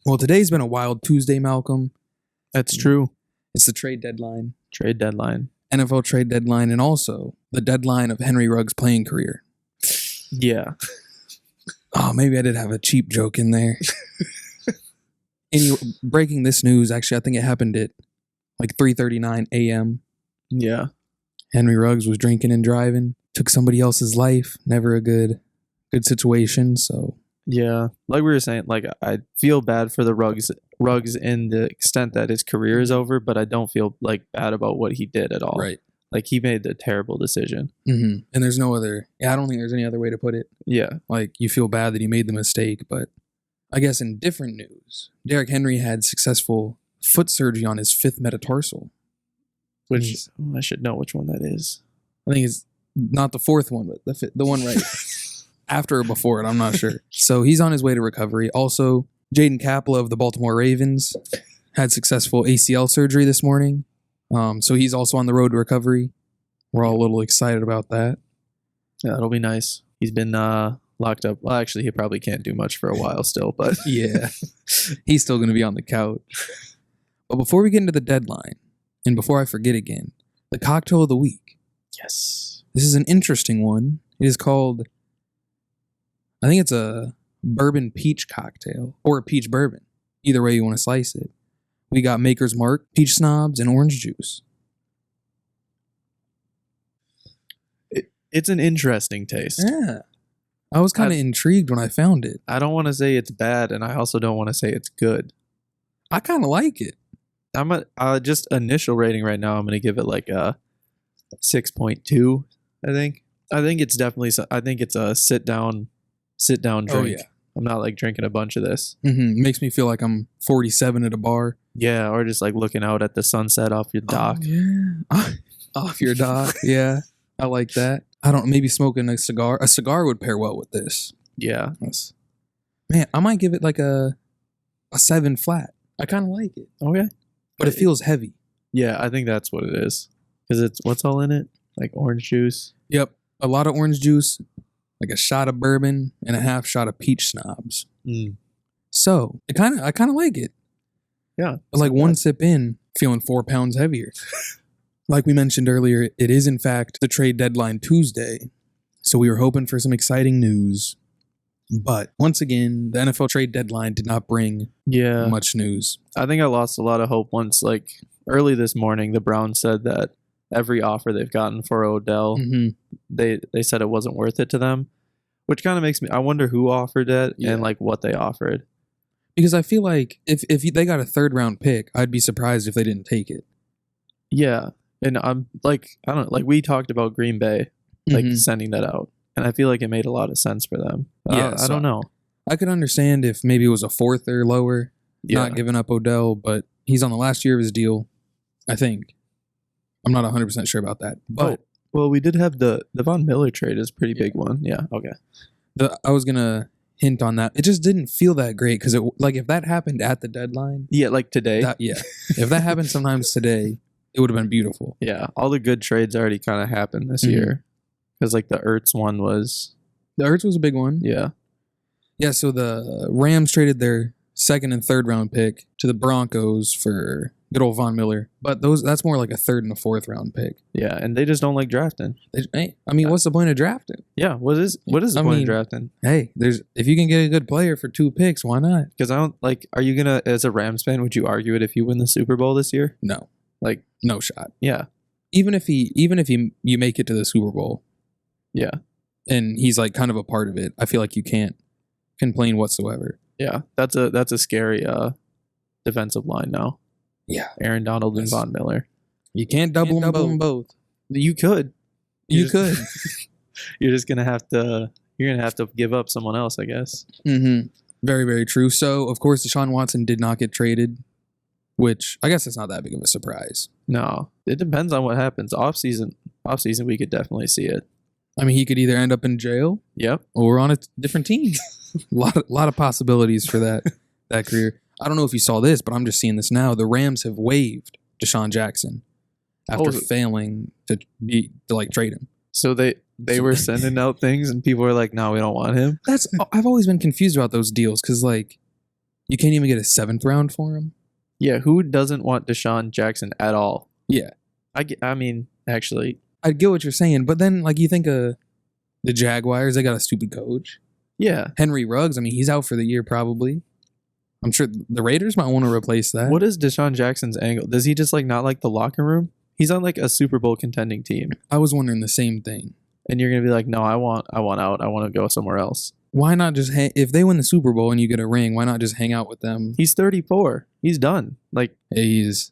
Well, today's been a wild Tuesday, Malcolm. That's true. It's the trade deadline. Trade deadline. NFL trade deadline, and also the deadline of Henry Ruggs' playing career. Yeah. Oh, maybe I did have a cheap joke in there. Anyway, breaking this news, actually, I think it happened at like 3:39 a.m. Yeah. Henry Ruggs was drinking and driving, took somebody else's life. Never a good situation. So Yeah. Like we were saying, like I feel bad for the Ruggs in the extent that his career is over, but I don't feel like bad about what he did at all. right. Like he made the terrible decision. Mm-hmm. And there's no other. Yeah, I don't think there's any other way to put it. Yeah. Like you feel bad that he made the mistake, but I guess in different news, Derrick Henry had successful foot surgery on his fifth metatarsal. Which I should know which one that is. I think it's not the fourth one, but the one right after or before it. I'm not sure. So he's on his way to recovery. Also, Jaden Kapla of the Baltimore Ravens had successful ACL surgery this morning. So he's also on the road to recovery. We're all a little excited about that. Yeah, that'll be nice. He's been locked up. Well, actually, he probably can't do much for a while still, but Yeah, he's still going to be on the couch. But before we get into the deadline, and before I forget again, the cocktail of the week. yes. This is an interesting one. It is called, I think it's a bourbon peach cocktail or a peach bourbon. Either way you want to slice it. We got Maker's Mark, peach snobs, and orange juice. It's an interesting taste. Yeah. I was kind of intrigued when I found it. I don't want to say it's bad, and I also don't want to say it's good. I kind of like it. I'm just initial rating right now. I'm going to give it like a 6.2. I think it's definitely. I think it's a sit down drink. Oh, yeah. I'm not like drinking a bunch of this. Mm-hmm. Makes me feel like I'm 47 at a bar. Yeah, or just like looking out at the sunset off your dock. Oh, yeah. Off your dock. Yeah. I like that. Maybe smoking a cigar. A cigar would pair well with this. Yeah. Man, I might give it like a 7 flat. I kind of like it. Okay. But it feels heavy. Yeah, I think that's what it is. Because it's what's all in it? Like orange juice. Yep. A lot of orange juice, like a shot of bourbon, and a half shot of peach snobs. Mm. So I kind of like it. Yeah. But like one sip in, feeling 4 pounds heavier. Like we mentioned earlier, it is in fact the trade deadline Tuesday. So we were hoping for some exciting news. But once again, the NFL trade deadline did not bring much news. I think I lost a lot of hope once, like early this morning, the Browns said that every offer they've gotten for Odell, they said it wasn't worth it to them, which kind of makes me, I wonder who offered it and like what they offered. Because I feel like if they got a 3rd round pick, I'd be surprised if they didn't take it. Yeah. And I'm like, I don't know, like we talked about Green Bay, like sending that out. And I feel like it made a lot of sense for them. Yeah, I don't know. I could understand if maybe it was a 4th or lower, not giving up Odell, but he's on the last year of his deal, I think. I'm not 100% sure about that. But well, we did have the Von Miller trade is a pretty big one. Yeah, okay. I was going to hint on that. It just didn't feel that great because if that happened at the deadline. Yeah, like today. If that happened sometimes today, it would have been beautiful. Yeah, all the good trades already kind of happened this year. Because like the Ertz one was... The Ertz was a big one. Yeah. Yeah, so the Rams traded their 2nd and 3rd round pick to the Broncos for good old Von Miller. But that's more like a 3rd and a 4th round pick. Yeah, and they just don't like drafting. What's the point of drafting? Yeah, what is the point of drafting? Hey, if you can get a good player for 2 picks, why not? Because I don't like, are you going to, as a Rams fan, would you argue it if you win the Super Bowl this year? No. Like, no shot. Yeah. Even if you make it to the Super Bowl. Yeah. And he's like kind of a part of it, I feel like you can't complain whatsoever. Yeah. That's a scary defensive line now. Yeah. Aaron Donald and Von Miller. You can't double them both. You could. You could. You're just gonna have to give up someone else, I guess. Mm-hmm. Very, very true. So of course Deshaun Watson did not get traded, which I guess it's not that big of a surprise. No. It depends on what happens. Off season we could definitely see it. I mean, he could either end up in jail, or on a different team. a lot of possibilities for that career. I don't know if you saw this, but I'm just seeing this now. The Rams have waived Deshaun Jackson after failing to trade him. So they were sending out things, and people were like, "No, we don't want him." I've always been confused about those deals because You can't even get a 7th round for him. Yeah, who doesn't want Deshaun Jackson at all? Yeah. I mean, actually, I get what you're saying, but then like you think of the Jaguars, they got a stupid coach. yeah. Henry Ruggs, I mean, he's out for the year probably. I'm sure the Raiders might want to replace that. What is Deshaun Jackson's angle? Does he just like not like the locker room? He's on like a Super Bowl contending team, I was wondering the same thing. and you're gonna be like, no, I want out. I want to go somewhere else. Why not just if they win the Super Bowl and you get a ring, why not just hang out with them? He's 34. He's done. Like, He's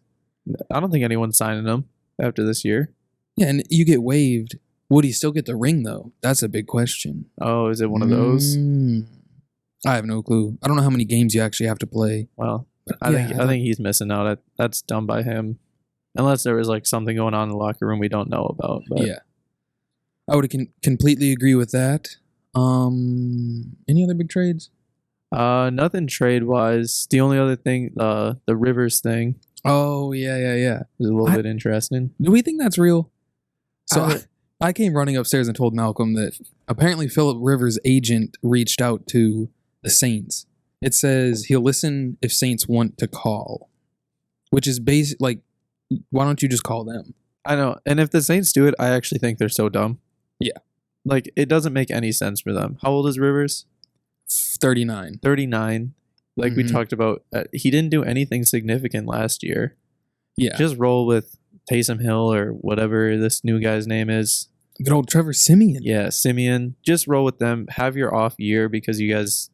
I don't think anyone's signing him after this year. yeah, and you get waived. Would he still get the ring though? That's a big question. Oh, is it one of those? I have no clue. I don't know how many games you actually have to play. Well, But I yeah, think he's missing out. That's done by him, unless there was like something going on in the locker room we don't know about. But yeah, I would completely agree with that. Any other big trades? nothing trade wise. The only other thing, the Rivers thing, Oh yeah. is a little bit interesting. Do we think that's real? So I- I came running upstairs and told Malcolm that apparently Philip Rivers' agent reached out to the Saints. It says he'll listen if Saints want to call, which is basic. Like, why don't you just call them? I know, and if the Saints do it, I actually think they're so dumb. Yeah. Like it doesn't make any sense for them. How old is Rivers? 39. 39. Like we Mhm. talked about, he didn't do anything significant last year. Yeah. Just roll with Taysom Hill or whatever this new guy's name is. Good old Trevor Siemian. Yeah, Simeon. Just roll with them. Have your off year because you guys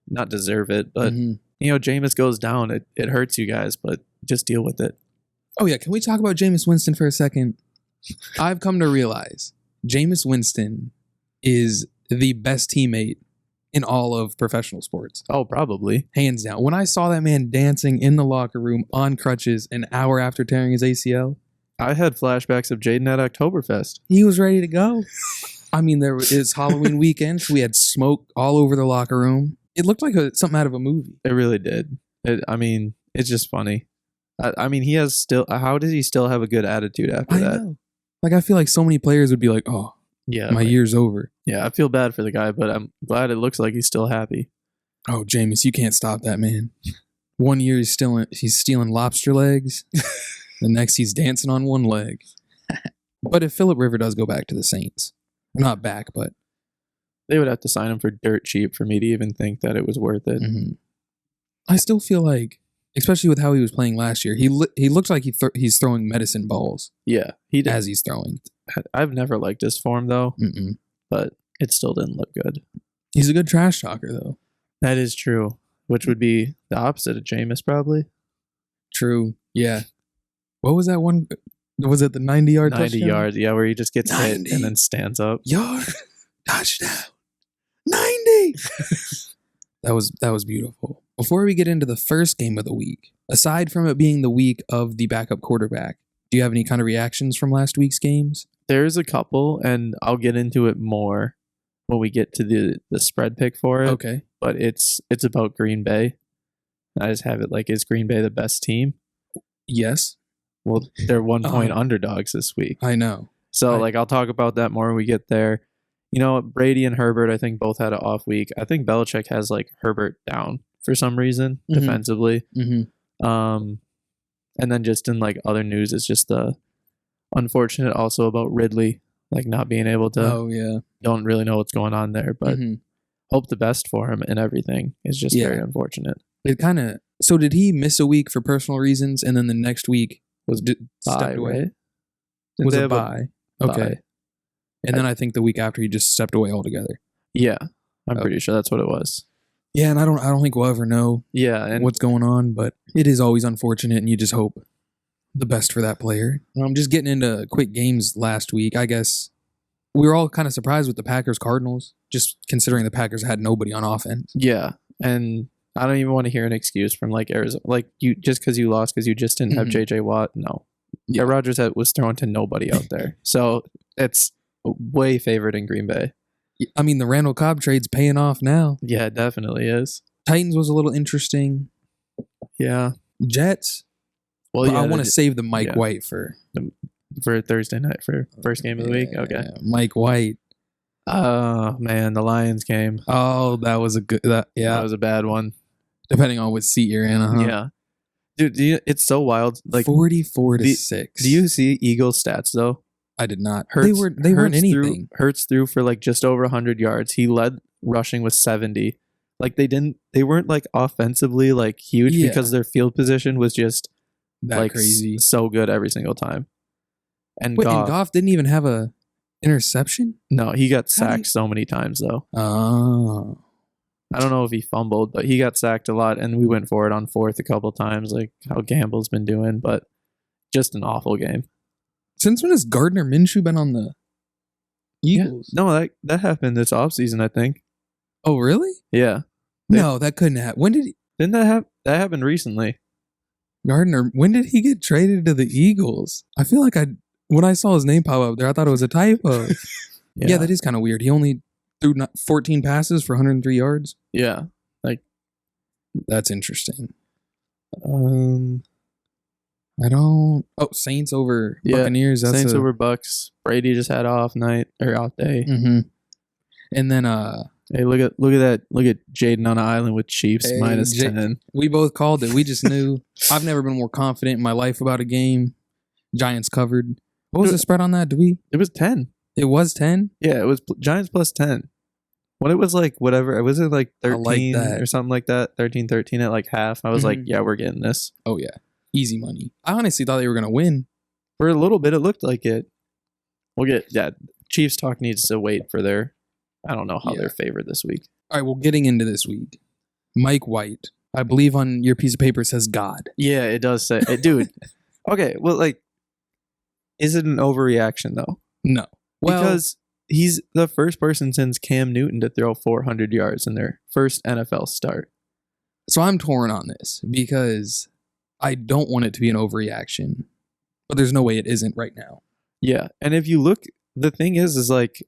not deserve it. But, Mhm. Jameis goes down. It hurts you guys, but just deal with it. Oh yeah. Can we talk about Jameis Winston for a second? I've come to realize Jameis Winston is the best teammate in all of professional sports. Oh, probably. Hands down. When I saw that man dancing in the locker room on crutches an hour after tearing his ACL, I had flashbacks of Jaden at Oktoberfest. he was ready to go. I mean, there was Halloween weekend, so we had smoke all over the locker room. It looked like something out of a movie. It really did. It's just funny. He has still. How does he still have a good attitude after I that? know. Like, I feel like so many players would be like, oh, Yeah, my year's over. Yeah, I feel bad for the guy, but I'm glad it looks like he's still happy. Oh, Jameis, you can't stop that man. 1 year he's stealing lobster legs. The next he's dancing on one leg. But if Philip Rivers does go back to the Saints, not back, but They would have to sign him for dirt cheap for me to even think that it was worth it. mhm. I still feel like, especially with how he was playing last year, he looks like he's throwing medicine balls Yeah, he did. as he's throwing. I've never liked his form though, Mm-mm. but it still didn't look good. He's a good trash talker, though. That is true, which would be the opposite of Jameis probably. True. Yeah. What was that one? Was it the 90-yard 90 touchdown? yards, yeah, where he just gets hit 90. and then stands up. Yard touchdown. 90. That was beautiful. Before we get into the first game of the week, aside from it being the week of the backup quarterback, do you have any kind of reactions from last week's games? There's a couple, and I'll get into it more when we get to the spread pick for it. Okay. But it's about Green Bay. I just have it like, is Green Bay the best team? Yes, Well, they're 1 point Uh-huh. underdogs this week. I know. So, Right. I'll talk about that more when we get there. Brady and Herbert, I think, both had an off week. I think Belichick has, Herbert down for some reason Mhm. defensively. Mm-hmm. And then just in, other news, it's just the unfortunate also about Ridley, not being able to, Oh, yeah. don't really know what's going on there, but Mhm. hope the best for him and everything. It's just Yeah. very unfortunate. It kind of. So did he miss a week for personal reasons, and then the next week was Bye, stepped away? right? Didn't Was they a have bye. Okay. bye? And then I think the week after he just stepped away altogether. Yeah, I'm Okay. pretty sure that's what it was. Yeah, and I don't think we'll ever know Yeah, and what's going on, but it is always unfortunate, and you just hope the best for that player. I'm just getting into quick games last week. I guess we were all kind of surprised with the Packers-Cardinals, just considering the Packers had nobody on offense. yeah, and I don't even want to hear an excuse from Arizona, you just because you lost because you just didn't have Mhm. JJ Watt. No, Yeah. Rodgers was thrown to nobody out there, so it's way favored in Green Bay. I mean, the Randall Cobb trade's paying off now. Yeah, it definitely is. Titans was a little interesting. Yeah, Jets, well, but yeah, I want to save the Mike yeah. White for Thursday night for first game of the week. Okay. Yeah, Mike White. Oh man, the Lions game. Oh, that was a good. That was a bad one. depending on what seat you're in. Yeah. Dude, it's so wild. Like 44-6. Do you see Eagles stats though? I did not. Hurts, They weren't anything. Hurts threw for like just over 100 yards. He led rushing with 70. Like they weren't like offensively like huge because their field position was just that like crazy. So good every single time. And Wait, and Goff didn't even have a interception? No, he got sacked so many times though. Oh. I don't know if he fumbled, but he got sacked a lot, and we went for it on fourth a couple times, like how Gamble's been doing, but just an awful game. Since when has Gardner Minshew been on the Eagles? Yeah. No, that happened this offseason, I think. Oh, really? Yeah. No, that couldn't happen. When did Didn't that happen? That happened recently. Gardner, when did he get traded to the Eagles? I feel like when I saw his name pop up there, I thought it was a typo. Yeah, that is kind of weird. He only threw 14 passes for 103 yards. Yeah. Like, that's interesting. I don't. Oh, Saints over Buccaneers. That's Saints over Bucks. Brady just had off day. Mm-hmm. And then hey, look at that. Look at Jaden on an island with Chiefs minus 10. We both called it. We just knew. I've never been more confident in my life about a game. Giants covered. What was the spread on that? It was 10. It was 10? Yeah, it was Giants plus 10. When it was like whatever, was it like 13 or something like that? 13-13 at like half. I was like, yeah, we're getting this. Oh yeah. Easy money. I honestly thought they were going to win. For a little bit, it looked like it. Chiefs talk needs to wait for I don't know how they're favored this week. All right, well, getting into this week. Mike White, I believe on your piece of paper it says God. Yeah, it does say it. Dude, okay, well, like, is it an overreaction, though? No. Well, because he's the first person since Cam Newton to throw 400 yards in their first NFL start. So I'm torn on this because I don't want it to be an overreaction, but there's no way it isn't right now. Yeah, and if you look, the thing is like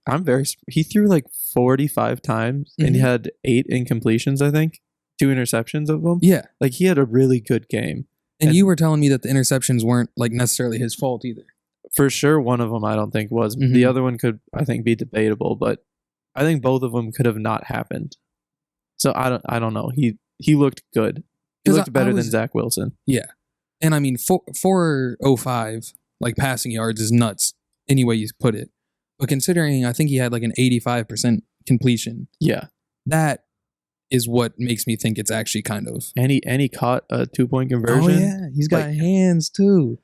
he threw like 45 times and he had 8 incompletions, I think, 2 interceptions of them. Yeah, like he had a really good game. And you were telling me that the interceptions weren't like necessarily his fault either. For sure, one of them I don't think was. The other one could, I think, be debatable, but I think both of them could have not happened. So I don't know. He looked good. He looked better than Zach Wilson. Yeah. And I mean, 405, like passing yards is nuts any way you put it. But considering I think he had like an 85% completion. Yeah. That is what makes me think it's actually kind of. And he caught a 2-point conversion. Oh, yeah. He's got hands too.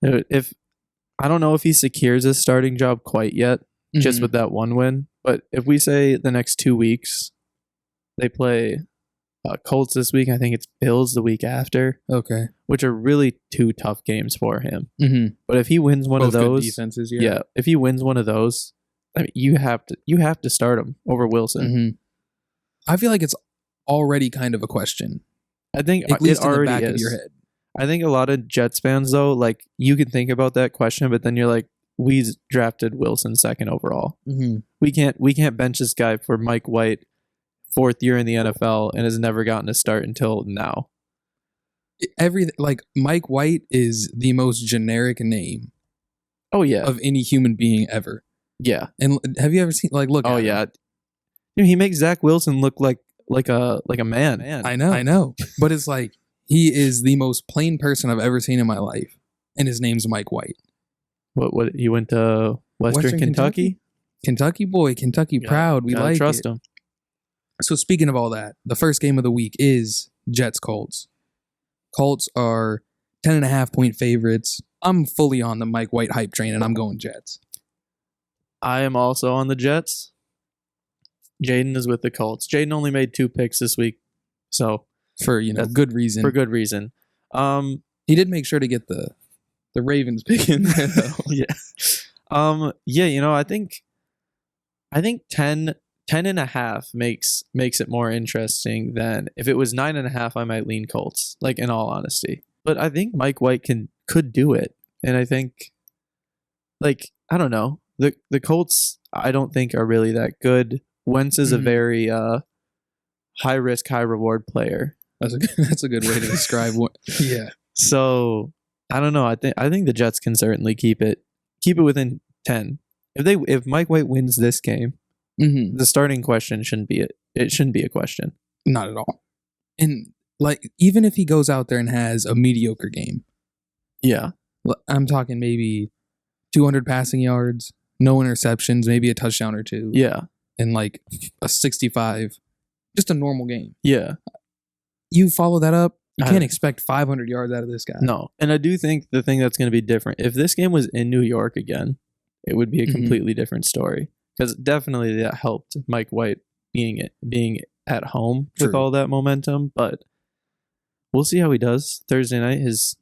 I don't know if he secures his starting job quite yet, just with that one win. But if we say the next 2 weeks, they play Colts this week. I think it's Bills the week after. Okay. Which are really 2 tough games for him. Mm-hmm. But if he wins one of those, good defenses, if he wins one of those, I mean, you have to start him over Wilson. Mm-hmm. I feel like it's already kind of a question. I think at least it already in the back is. of your head. I think a lot of Jets fans, though, like, you can think about that question, but then you're like, we drafted Wilson 2nd overall. Mm-hmm. We can't bench this guy for Mike White, 4th year in the NFL, and has never gotten a start until now. Mike White is the most generic name. Oh yeah, of any human being ever. Yeah, and have you ever seen look? Oh yeah, dude, he makes Zach Wilson look like a man. I know, but it's like. He is the most plain person I've ever seen in my life, and his name's Mike White. What? He went to Western Kentucky? Kentucky boy, Kentucky proud. We like trust him. So speaking of all that, the first game of the week is Jets Colts. Colts are 10.5-point favorites. I'm fully on the Mike White hype train, and I'm going Jets. I am also on the Jets. Jaden is with the Colts. Jaden only made 2 picks this week, so. For good reason. For good reason. He did make sure to get the Ravens pick in there though. Yeah. Yeah, I think 10.5 makes it more interesting than if it was 9.5, I might lean Colts, like in all honesty. But I think Mike White could do it. And I think I don't know. The Colts I don't think are really that good. Wentz is a very high risk, high reward player. That's a good way to describe what. Yeah. So I don't know. I think the Jets can certainly keep it within 10. If Mike White wins this game, the starting question shouldn't be it. It shouldn't be a question. Not at all. And Like, even if he goes out there and has a mediocre game, Yeah. I'm talking maybe 200 passing yards, no interceptions, maybe a touchdown or two, Yeah. and like a 65, just a normal game. Yeah. You follow that up, you I can't don't- expect 500 yards out of this guy. No. And I do think the thing that's going to be different, if this game was in New York again, it would be a Mhm. completely different story. Because definitely that helped Mike White being at home with True. all that momentum. But we'll see how he does Thursday night, his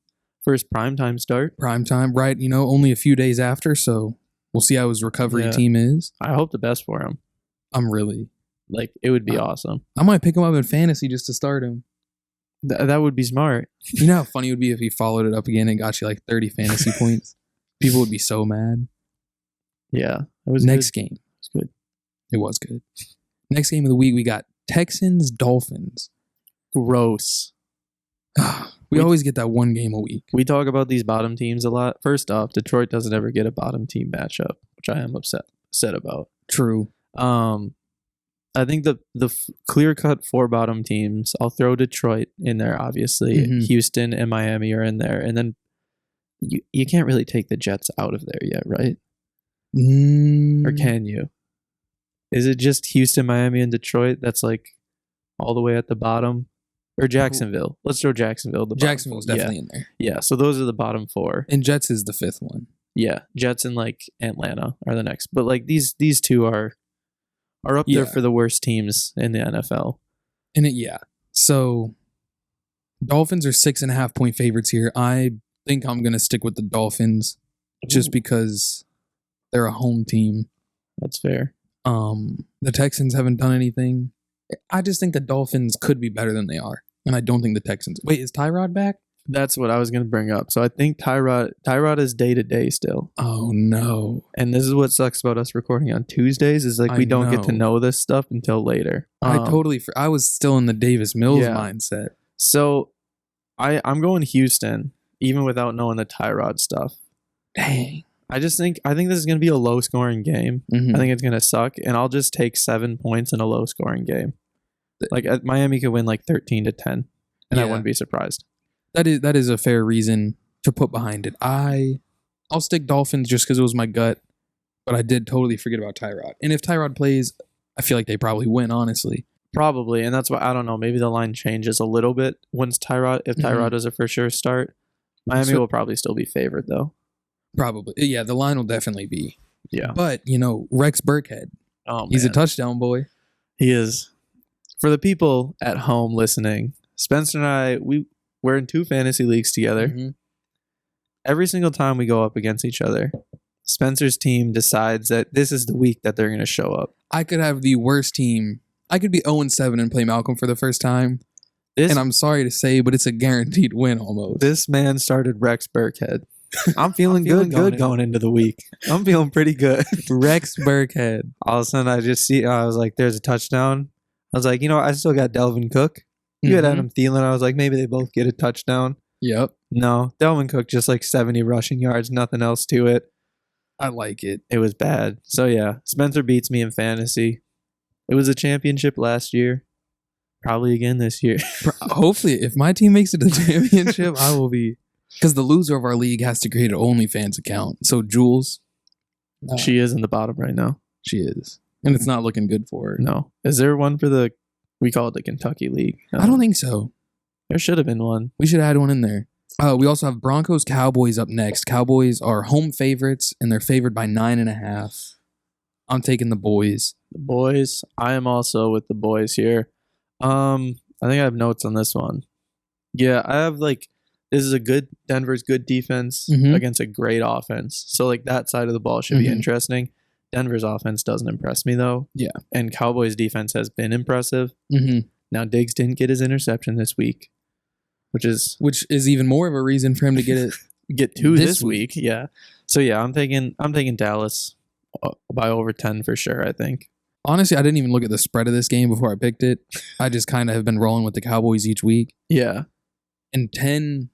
first primetime start. Prime time, right? Only a few days after, so we'll see how his recovery Yeah. team is. I hope the best for him. I'm really, Like, it would be awesome. I might pick him up in fantasy just to start him. That would be smart. You know how funny it would be if he followed it up again and got you like 30 fantasy points? People would be so mad. Yeah. It was Next good. game. It was good. It was good. Next game of the week, we got Texans, Dolphins. Gross. We always get that one game a week. We talk about these bottom teams a lot. First off, Detroit doesn't ever get a bottom team matchup, which I am upset about. True. I think the clear cut 4 bottom teams. I'll throw Detroit in there. Obviously, Mhm. Houston and Miami are in there, and then you can't really take the Jets out of there yet, right? Or can you? Is it just Houston, Miami, and Detroit? That's like all the way at the bottom, or Jacksonville? Let's throw Jacksonville. The bottom Jacksonville's 4. definitely in there. Yeah. So those are the bottom 4. And Jets is the 5th one. Yeah, Jets and like Atlanta are the next. But like these two are up there Yeah. for the worst teams in the NFL. So Dolphins are 6.5-point favorites here. I think I'm going to stick with the Dolphins just because they're a home team. That's fair. The Texans haven't done anything. I just think the Dolphins could be better than they are. And I don't think the Texans. Wait, is Tyrod back? That's what I was going to bring up. So I think Tyrod is day to day still. Oh, no. And this is what sucks about us recording on Tuesdays is like I we don't get to know. know this stuff until later. I was still in the Davis Mills Yeah. mindset. So I'm going Houston even without knowing the Tyrod stuff. Dang. I think this is going to be a low scoring game. Mhm. I think it's going to suck, and I'll just take 7 points in a low scoring game. Like Miami could win like 13-10, and I Yeah. wouldn't be surprised. That is a fair reason to put behind it. I'll stick Dolphins just because it was my gut, but I did totally forget about Tyrod. And if Tyrod plays, I feel like they probably win, honestly. Probably, and that's why I don't know. Maybe the line changes a little bit once Tyrod. If Tyrod is a for sure start, Miami will probably still be favored though. Probably. Yeah, the line will definitely be. Yeah. But, Rex Burkhead, Oh, he's a man. touchdown boy. He is. For the people at home listening, Spencer and I, we're in 2 fantasy leagues together. Mhm. Every single time we go up against each other, Spencer's team decides that this is the week that they're going to show up. I could have the worst team. I could be 0-7 and play Malcolm for the first time. This, And I'm sorry to say, but it's a guaranteed win almost. this man started Rex Burkhead. I'm feeling feeling good going into the week. I'm feeling pretty good. Rex Burkhead. All of a sudden, I was like, there's a touchdown. I was like, I still got Delvin Cook. You had Mhm. Adam Thielen. I was like, maybe they both get a touchdown. Yep. No, Delvin Cook just like 70 rushing yards, nothing else to it. I like it. It was bad. So yeah, Spencer beats me in fantasy. It was a championship last year. Probably again this year. Hopefully, if my team makes it to the championship, I will be. Because the loser of our league has to create an OnlyFans account. So Jules, She is in the bottom right now. she is. And it's not looking good for her. No. Is there one for we call it the Kentucky League? I don't think so. There should have been one. We should add one in there. We also have Broncos Cowboys up next. Cowboys are home favorites, and they're favored by 9.5. I'm taking the boys. The boys. I am also with the boys here. I think I have notes on this one. Yeah, I have this is Denver's good defense Mhm. against a great offense. So that side of the ball should be Mhm. interesting. Denver's offense doesn't impress me though. Yeah. And Cowboys defense has been impressive. Mm-hmm. Now Diggs didn't get his interception this week, which is even more of a reason for him to get it. get two This this week. Yeah. So yeah, I'm taking Dallas by over 10 for sure, I think. Honestly, I didn't even look at the spread of this game before I picked it. I just kind of have been rolling with the Cowboys each week. Yeah. And 10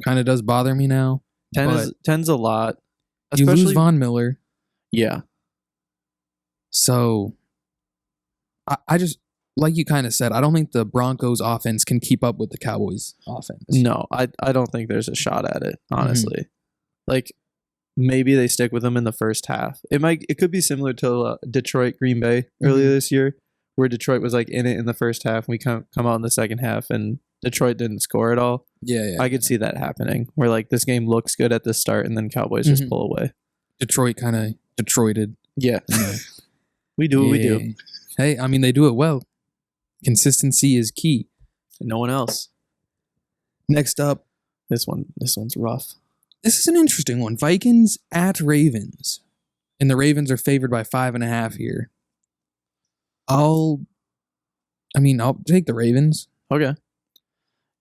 kind of does bother me now. 10's a lot. You lose Especially Von Miller. Yeah. So I just like you kind of said, I don't think the Broncos offense can keep up with the Cowboys offense. No, I don't think there's a shot at it, honestly. Like, maybe they stick with them in the first half. It could be similar to Detroit Green Bay earlier this year, where Detroit was like in it in the first half, and we come out in the second half, and Detroit didn't score at all. Yeah. I could see that happening, where like this game looks good at the start, and then Cowboys just pull away. Detroit kind of Detroited. Yeah. We do what we do. Hey, I mean, they do it well. Consistency is key. No one else. Next up, this one's rough. This is an interesting one. Vikings at Ravens. And the Ravens are favored by 5.5 here. I'll take the Ravens. Okay.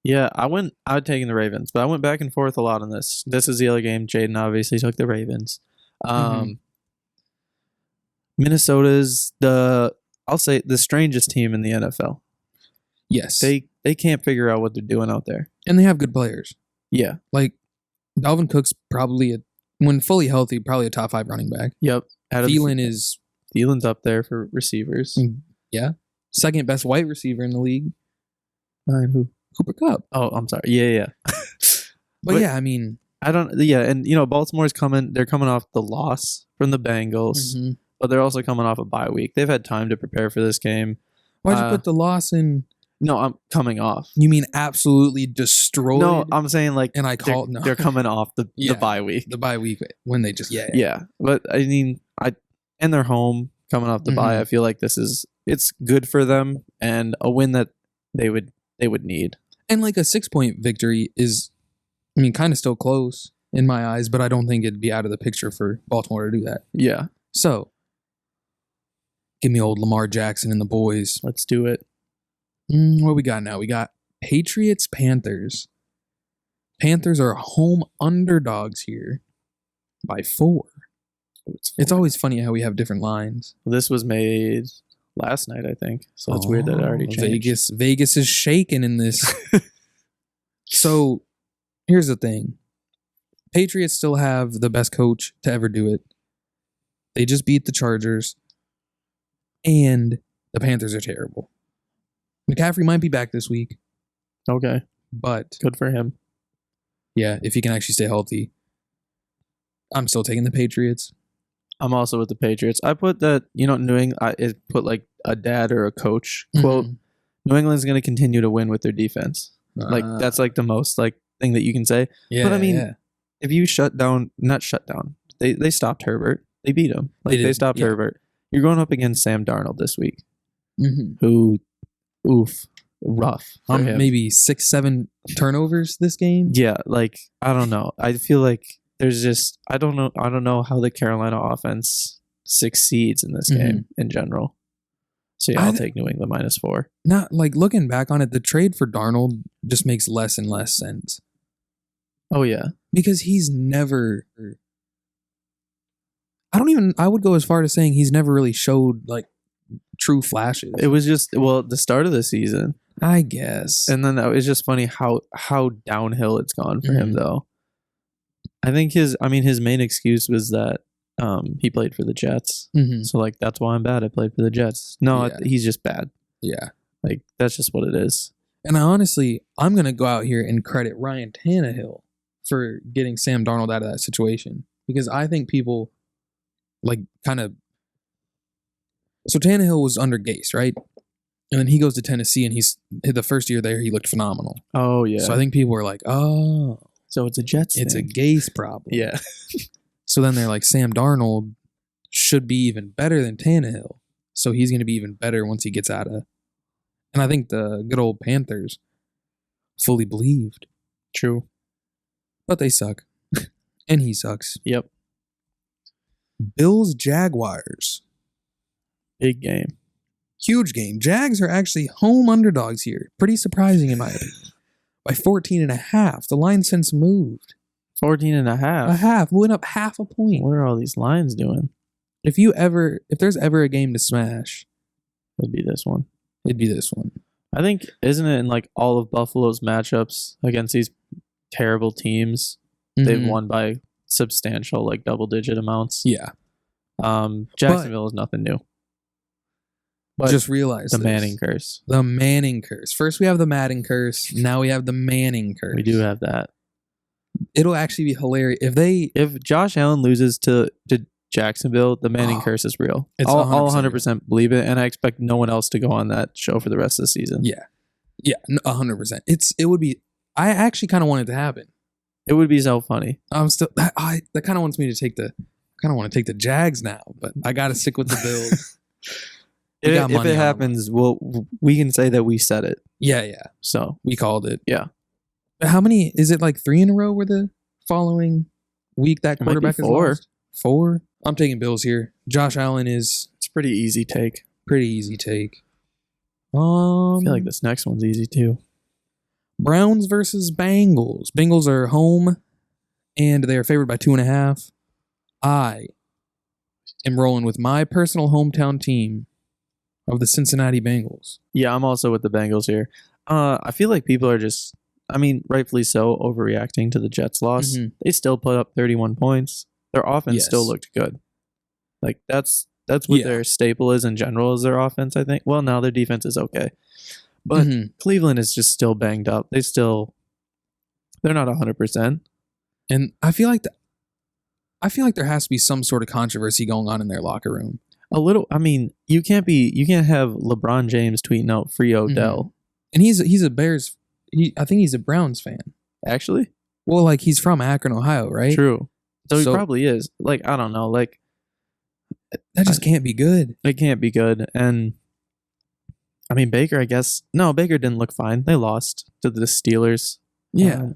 Yeah, I taking the Ravens, but I went back and forth a lot on this. This is the other game. Jaden obviously took the Ravens. Minnesota's I'll say the strangest team in the NFL. Yes. They can't figure out what they're doing out there. And they have good players. Yeah. Like, Dalvin Cook's probably, when fully healthy, probably a top 5 running back. Yep. Thielen's up there for receivers. Yeah. Second best white receiver in the league. Who? Cooper Kupp. Oh, I'm sorry. Yeah. but yeah, I mean. And Baltimore's they're coming off the loss from the Bengals, but they're also coming off a bye week. They've had time to prepare for this game. Why'd you put the loss in? No, I'm coming off. You mean absolutely destroyed? No, I'm saying like, and they're coming off the bye week. The bye week when they just yeah. But I mean, and they're home coming off the bye. I feel like it's good for them and a win that they would need. And like a 6-point victory is, I mean, kind of still close in my eyes, but I don't think it'd be out of the picture for Baltimore to do that. Yeah. So, give me old Lamar Jackson and the boys. Let's do it. What we got now? We got Patriots, Panthers. Panthers are home underdogs here by 4. It's always funny how we have different lines. This was made last night, I think. So it's weird that it already changed. Vegas is shaking in this. So here's the thing. Patriots still have the best coach to ever do it. They just beat the Chargers. And the Panthers are terrible. McCaffrey might be back this week. Okay. But good for him. Yeah, if he can actually stay healthy. I'm still taking the Patriots. I'm also with the Patriots. I put that, New England, I put like a dad or a coach quote. New England's going to continue to win with their defense. Like that's like the most like thing that you can say. Yeah, but I mean, if you not shut down, they stopped Herbert. They beat him. Like they stopped Herbert. You're going up against Sam Darnold this week, who, rough. Maybe 6-7 turnovers this game. Yeah, like I don't know. I feel like there's just I don't know how the Carolina offense succeeds in this game in general. So yeah, I'll take New England -4. Not like looking back on it, the trade for Darnold just makes less and less sense. Oh yeah, because he's never. I would go as far to saying he's never really showed like true flashes. It was just the start of the season, I guess, and then it's just funny how downhill it's gone for him though. I think his main excuse was that he played for the Jets. So like that's why I'm bad. I played for the Jets. No, he's just bad. Yeah, like that's just what it is. And I'm gonna go out here and credit Ryan Tannehill for getting Sam Darnold out of that situation, because I think people like kind of. So Tannehill was under Gase, right? And then he goes to Tennessee, and the first year there he looked phenomenal. Oh yeah. So I think people were like, oh. So it's a Jets It's thing. a Gase problem. Yeah. So then they're like, Sam Darnold should be even better than Tannehill. So he's going to be even better once he gets out of. And I think the good old Panthers fully believed. True. But they suck. And he sucks. Yep. Bills, Jaguars. Big game. Huge game. Jags are actually home underdogs here. Pretty surprising in my opinion. By 14.5. The line since moved. 14.5. A half. Went up half a point. What are all these lines doing? If there's ever a game to smash, it'd be this one. It'd be this one. I think, isn't it in like all of Buffalo's matchups against these terrible teams, they've won by substantial, like double-digit amounts. Yeah. Jacksonville is nothing new. But just realize the this. Manning curse. The Manning curse. First we have the Madden curse. Now we have the Manning curse. We do have that. It'll actually be hilarious If Josh Allen loses to Jacksonville, the Manning curse is real. I'll 100% believe it, and I expect no one else to go on that show for the rest of the season. Yeah, 100%. It would be. I actually kind of want it to happen. It would be so funny. I'm still. That kind of wants me to take the. Kind of want to take the Jags now, but I got to stick with the Bills. If it happens, we can say that we said it. Yeah. So we called it. Yeah. How many? Is it like 3 in a row where the following week that quarterback is lost? 4? I'm taking Bills here. Josh Allen is. It's a pretty easy take. Pretty easy take. I feel like this next one's easy too. Browns versus Bengals. Bengals are home, and they are favored by 2.5. I am rolling with my personal hometown team of the Cincinnati Bengals. Yeah, I'm also with the Bengals here. I feel like people are just, rightfully so, overreacting to the Jets' loss. Mm-hmm. They still put up 31 points. Their offense still looked good. Like that's what their staple is in general, is their offense, I think. Well, now their defense is okay. But Cleveland is just still banged up. They're not 100%. And I feel like there has to be some sort of controversy going on in their locker room. A little. You can't have LeBron James tweeting out free Odell. And he's a Bears. I think he's a Browns fan. Actually? Well, like he's from Akron, Ohio, right? True. So he probably is. Like, I don't know. Like, that just can't be good. It can't be good. And Baker, I guess. No, Baker didn't look fine. They lost to the Steelers. Yeah.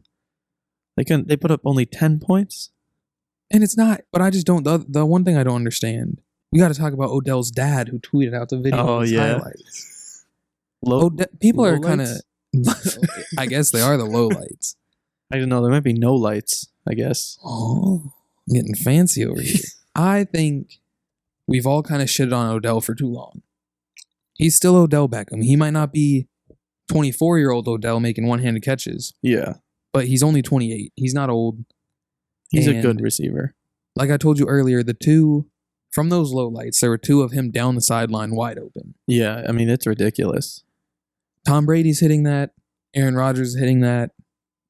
They put up only 10 points. And it's not, but I just don't. The one thing I don't understand, we got to talk about Odell's dad who tweeted out the video of his highlights. People are kind of, I guess they are the low lights. I don't know. There might be no lights, I guess. Oh, getting fancy over here. I think we've all kind of shitted on Odell for too long. He's still Odell Beckham. He might not be 24-year-old Odell making one-handed catches. Yeah. But he's only 28. He's not old. He's a good receiver. Like I told you earlier, the two, from those low lights, there were 2 of him down the sideline wide open. Yeah, it's ridiculous. Tom Brady's hitting that. Aaron Rodgers is hitting that.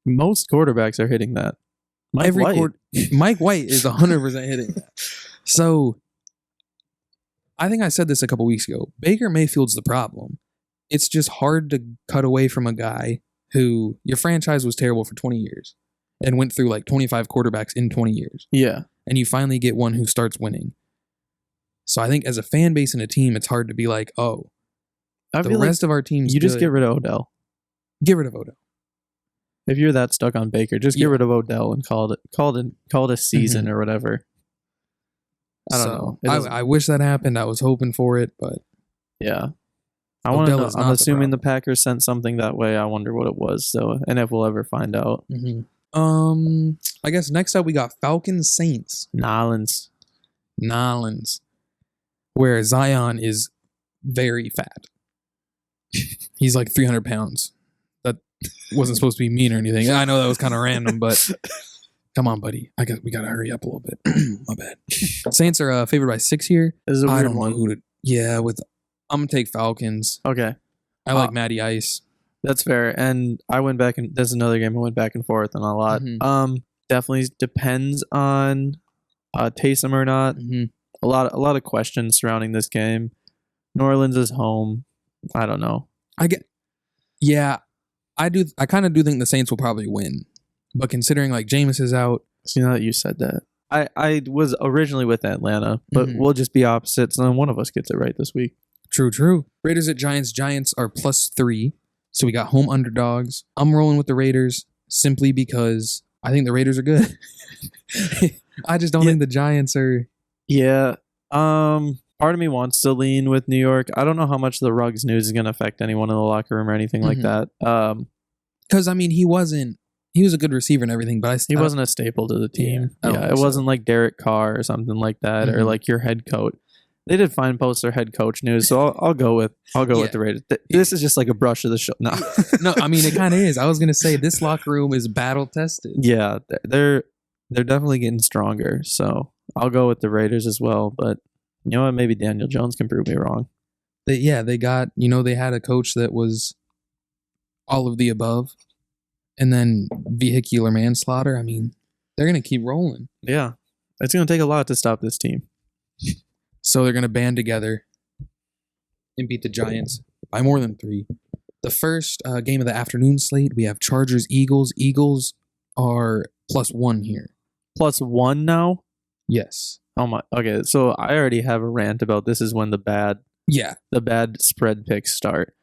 Most quarterbacks are hitting that. Mike White is 100% hitting that. So, I think I said this a couple weeks ago. Baker Mayfield's the problem. It's just hard to cut away from a guy who, your franchise was terrible for 20 years and went through like 25 quarterbacks in 20 years. Yeah. And you finally get one who starts winning. So I think as a fan base and a team, it's hard to be like, the rest of our team's just get rid of Odell. Get rid of Odell. If you're that stuck on Baker, just get rid of Odell and call it a season or whatever. I don't know. I wish that happened. I was hoping for it, but yeah. I want to know. I'm assuming the Packers sent something that way. I wonder what it was. So, and if we'll ever find out. I guess next up we got Falcons Saints. Nolans. Where Zion is very fat. He's like 300 pounds. That wasn't supposed to be mean or anything. I know that was kind of random, but come on, buddy. We got to hurry up a little bit. My bad. Saints are favored by 6 here. This is a weird I don't know who to. Yeah, I'm going to take Falcons. Okay. I like Matty Ice. That's fair. And I went back and that's another game I went back and forth on a lot. Definitely depends on Taysom or not. A lot of questions surrounding this game. New Orleans is home. I don't know. I kind of do think the Saints will probably win. But considering like Jameis is out. See, now that you said that. I was originally with Atlanta, but we'll just be opposites, and then one of us gets it right this week. True. Raiders at Giants. Giants are +3. So we got home underdogs. I'm rolling with the Raiders simply because I think the Raiders are good. I just don't think the Giants are. Yeah. Part of me wants to lean with New York. I don't know how much the Ruggs news is going to affect anyone in the locker room or anything like that. Because, he was a good receiver and everything, but he wasn't a staple to the team. Yeah, it wasn't like Derek Carr or something like that, or like your head coach. They did fine post their head coach news, so I'll go with the Raiders. This is just like a brush of the show. No, it kind of is. I was gonna say this locker room is battle tested. Yeah, they're definitely getting stronger. So I'll go with the Raiders as well. But you know what? Maybe Daniel Jones can prove me wrong. They got, they had a coach that was all of the above, and then vehicular manslaughter. I mean, they're going to keep rolling. Yeah. It's going to take a lot to stop this team. So they're going to band together and beat the Giants by more than 3. The first game of the afternoon slate, we have Chargers-Eagles. Eagles are +1 here. +1 now? Yes. Oh my. Okay, so I already have a rant about this is when the bad spread picks start.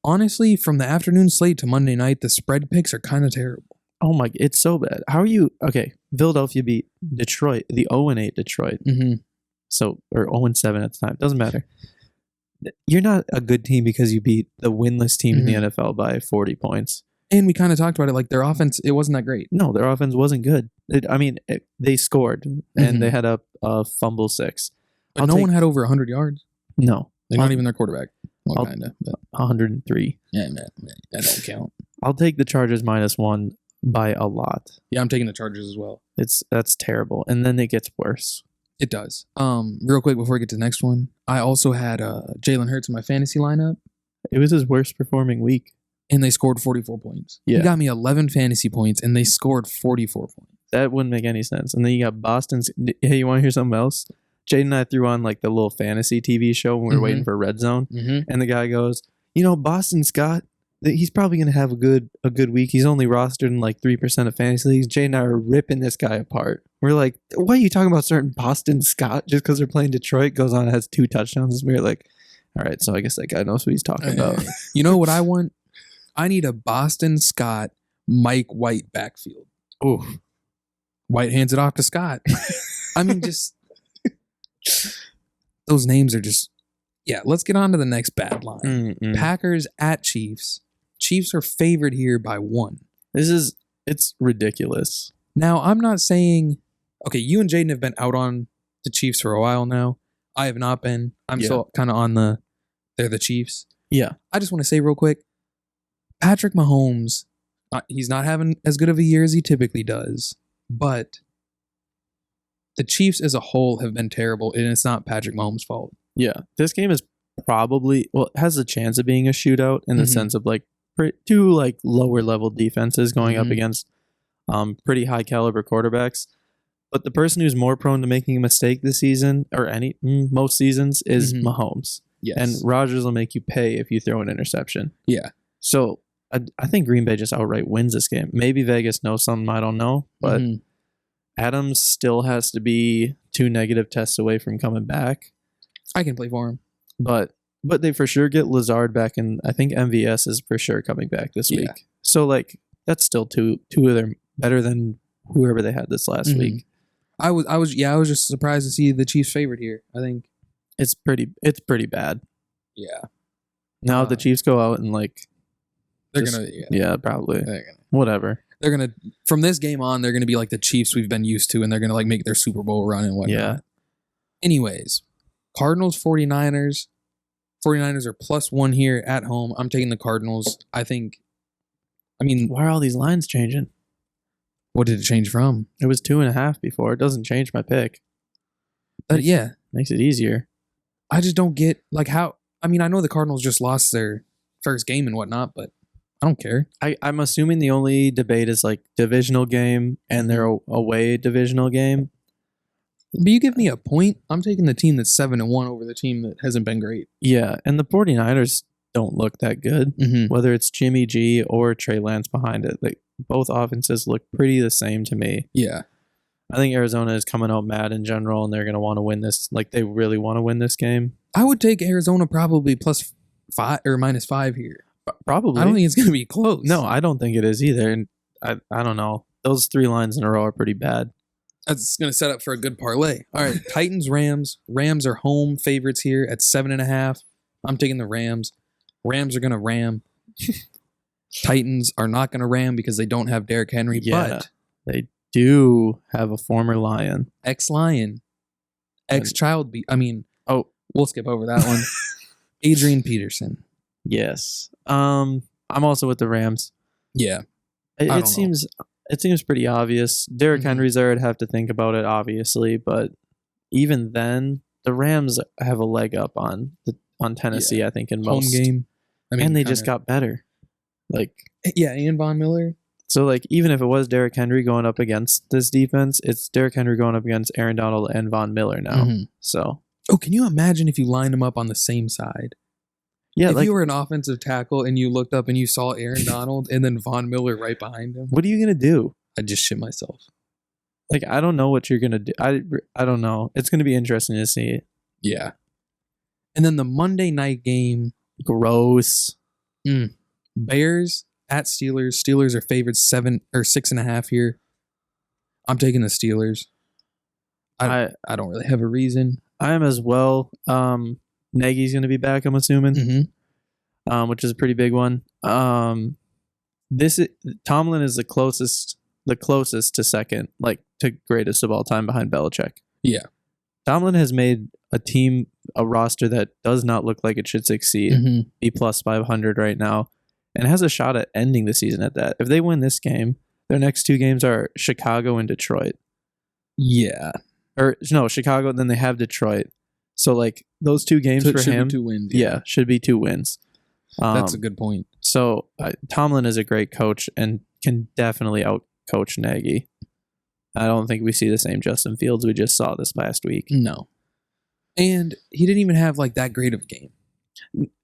Honestly, from the afternoon slate to Monday night, the spread picks are kind of terrible. Oh my, it's so bad. How are you? Okay, Philadelphia beat Detroit, the 0-8 Detroit. Mm-hmm. So, or 0-7 at the time. Doesn't matter. You're not a good team because you beat the winless team in the NFL by 40 points. And we kind of talked about it, like their offense, it wasn't that great. No, their offense wasn't good. They scored, and they had a fumble 6. But no one had over 100 yards. No. Not even their quarterback. Well, kind of. 103. Yeah, that don't count. I'll take the Chargers -1 by a lot. Yeah, I'm taking the Chargers as well. That's terrible. And then it gets worse. It does. Real quick before we get to the next one, I also had Jalen Hurts in my fantasy lineup. It was his worst performing week. And they scored 44 points. Yeah. He got me 11 fantasy points, and they scored 44 points. That wouldn't make any sense. And then you got Boston's. Hey, you want to hear something else? Jaden and I threw on like the little fantasy TV show when we were waiting for Red Zone. And the guy goes, Boston Scott, he's probably going to have a good week. He's only rostered in like 3% of fantasy leagues. Jaden and I are ripping this guy apart. We're like, what are you talking about starting Boston Scott just because they're playing Detroit? Goes on and has 2 touchdowns. And we're like, all right, so I guess that guy knows what he's talking about. You know what I want? I need a Boston Scott, Mike White backfield. Oh, White hands it off to Scott. I mean, just those names are just, let's get on to the next bad line. Packers at Chiefs. Chiefs are favored here by 1. It's ridiculous. Now, I'm not saying, okay, you and Jaden have been out on the Chiefs for a while now. I have not been. I'm still kind of on they're the Chiefs. Yeah. I just want to say real quick, Patrick Mahomes, he's not having as good of a year as he typically does, but the Chiefs as a whole have been terrible, and it's not Patrick Mahomes' fault. Yeah. This game is probably, it has a chance of being a shootout in the sense of like 2 like lower level defenses going up against pretty high caliber quarterbacks. But the person who's more prone to making a mistake this season, or most seasons, is Mahomes. Yes. And Rodgers will make you pay if you throw an interception. Yeah. So I think Green Bay just outright wins this game. Maybe Vegas knows something I don't know, but Adams still has to be 2 negative tests away from coming back. I can play for him. But they for sure get Lazard back, and I think MVS is for sure coming back this week. So like that's still two of them better than whoever they had this last week. I was just surprised to see the Chiefs favored here. I think it's pretty bad. Yeah. Now the Chiefs go out and like they're probably whatever. They're gonna from this game on, they're gonna be like the Chiefs we've been used to, and they're gonna like make their Super Bowl run and whatnot. Yeah. Anyways, Cardinals 49ers. 49ers are +1 here at home. I'm taking the Cardinals. I mean, why are all these lines changing? What did it change from? It was 2.5 before. It doesn't change my pick. Makes it easier. I just don't get like how. I mean, I know the Cardinals just lost their first game and whatnot, but I don't care. I'm assuming the only debate is like divisional game and their away divisional game. But you give me a point, I'm taking the team that's 7-1 over the team that hasn't been great. Yeah, and the 49ers don't look that good. Whether it's Jimmy G or Trey Lance behind it, like both offenses look pretty the same to me. Yeah. I think Arizona is coming out mad in general, and they're going to want to win this. Like, they really want to win this game. I would take Arizona probably +5 or -5 here. Probably. I don't think it's going to be close. No, I don't think it is either. And I don't know. Those 3 lines in a row are pretty bad. That's going to set up for a good parlay. All right, Titans, Rams. Rams are home favorites here at 7.5. I'm taking the Rams. Rams are going to ram. Titans are not going to ram because they don't have Derrick Henry, but they do have a former Lion. Ex-Lion. Ex-Child. We'll skip over that one. Adrian Peterson. Yes. I'm also with the Rams. Yeah. It seems pretty obvious. Derrick Henry's there. I'd have to think about it, obviously, but even then, the Rams have a leg up on on Tennessee, I think, in home most. game. I mean, And they just got better. Like, yeah, and Von Miller. so, like, even if it was Derrick Henry going up against this defense, it's Derrick Henry going up against Aaron Donald and Von Miller now. Mhm. So, Oh, can you imagine if you lined them up on the same side? yeah, If like, you were an offensive tackle and you looked up and you saw Aaron Donald and then Von Miller right behind him, what are you going to do? I'd just shit myself. Like, I don't know what you're going to do. I don't know. It's going to be interesting to see. Yeah. And then the Monday night game, Gross. Bears at Steelers. Steelers are favored 7 or 6.5 here. I'm taking the Steelers. I don't really have a reason. I am as well. Nagy's going to be back, I'm assuming, which is a pretty big one. Tomlin is the closest to second, like to greatest of all time behind Belichick. Yeah. Tomlin has made a roster that does not look like it should succeed, be plus 500 right now, and has a shot at ending the season at that. If they win this game, their next 2 games are Chicago and Detroit. Yeah. Or no, Chicago, then they have Detroit. So like those 2 games So for him, be 2 wins. yeah, should be 2 wins. That's a good point. So Tomlin is a great coach and can definitely out-coach Nagy. I don't think we see the same Justin Fields we just saw this past week. No. And he didn't even have like that great of a game.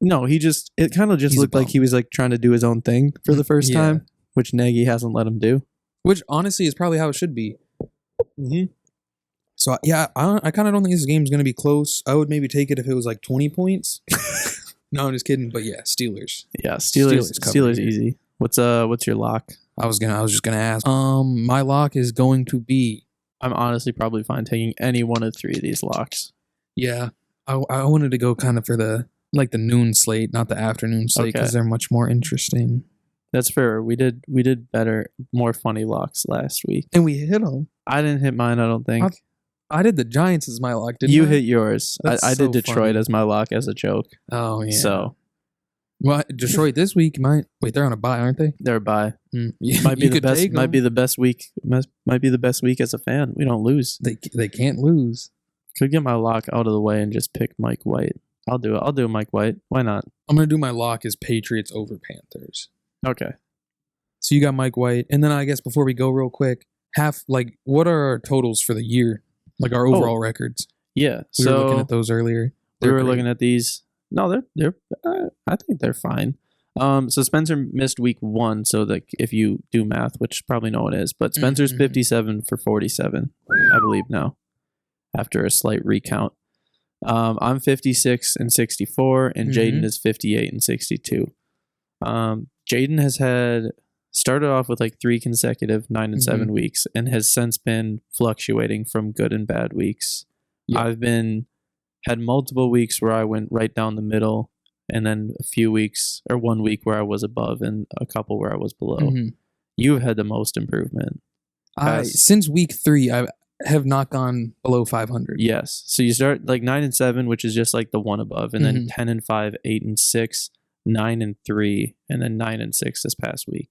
No, it kind of just He's a looked like bum. he was like trying to do his own thing for the first Yeah. time, which Nagy hasn't let him do. Which honestly is probably how it should be. So yeah, I kind of don't think this game's going to be close. I would maybe take it if it was like 20 points. No, I'm just kidding. But yeah, Steelers. Yeah, Steelers cover here. easy. What's your lock? I was just gonna ask. My lock is going to be. I'm honestly probably fine taking any one of 3 of these locks. Yeah, I wanted to go kind of for the noon slate, not the afternoon slate, because they're much more interesting. That's fair. We did better, more funny locks last week. And we hit them. I didn't hit mine, I don't think. I did the Giants as my lock, didn't I? You hit yours. I That's did so Detroit funny. as my lock as a joke. Oh, yeah. So, well, Detroit this week might... Wait, they're on a bye, aren't they? they're bye. Yeah, Might be you the could best. take Might them. be the best week. Might be the best week as a fan. We don't lose. They can't lose. Could get my lock out of the way and just pick Mike White. I'll do it. I'll do Mike White. Why not? I'm going to do my lock as Patriots over Panthers. Okay. So you got Mike White. And then I guess before we go real quick, what are our totals for the year? Like our overall records. Yeah. We were looking at those earlier. We were looking at these. No, they're. I think they're fine. So Spencer missed week 1. So like if you do math, which probably no one is, but Spencer's 57 for 47, I believe now, after a slight recount. I'm 56 and 64, and Jaden is 58 and 62. Jaden has started off with like 3 consecutive 9 and 7 weeks, and has since been fluctuating from good and bad weeks. Yeah. I've had multiple weeks where I went right down the middle, and then a few weeks or 1 week where I was above, and a couple where I was below. You've had the most improvement. Since week 3, I have not gone below 500. Yes. So you start like 9 and 7, which is just like the one above, and then 10 and 5, 8 and 6, 9 and 3, and then 9 and 6 this past week.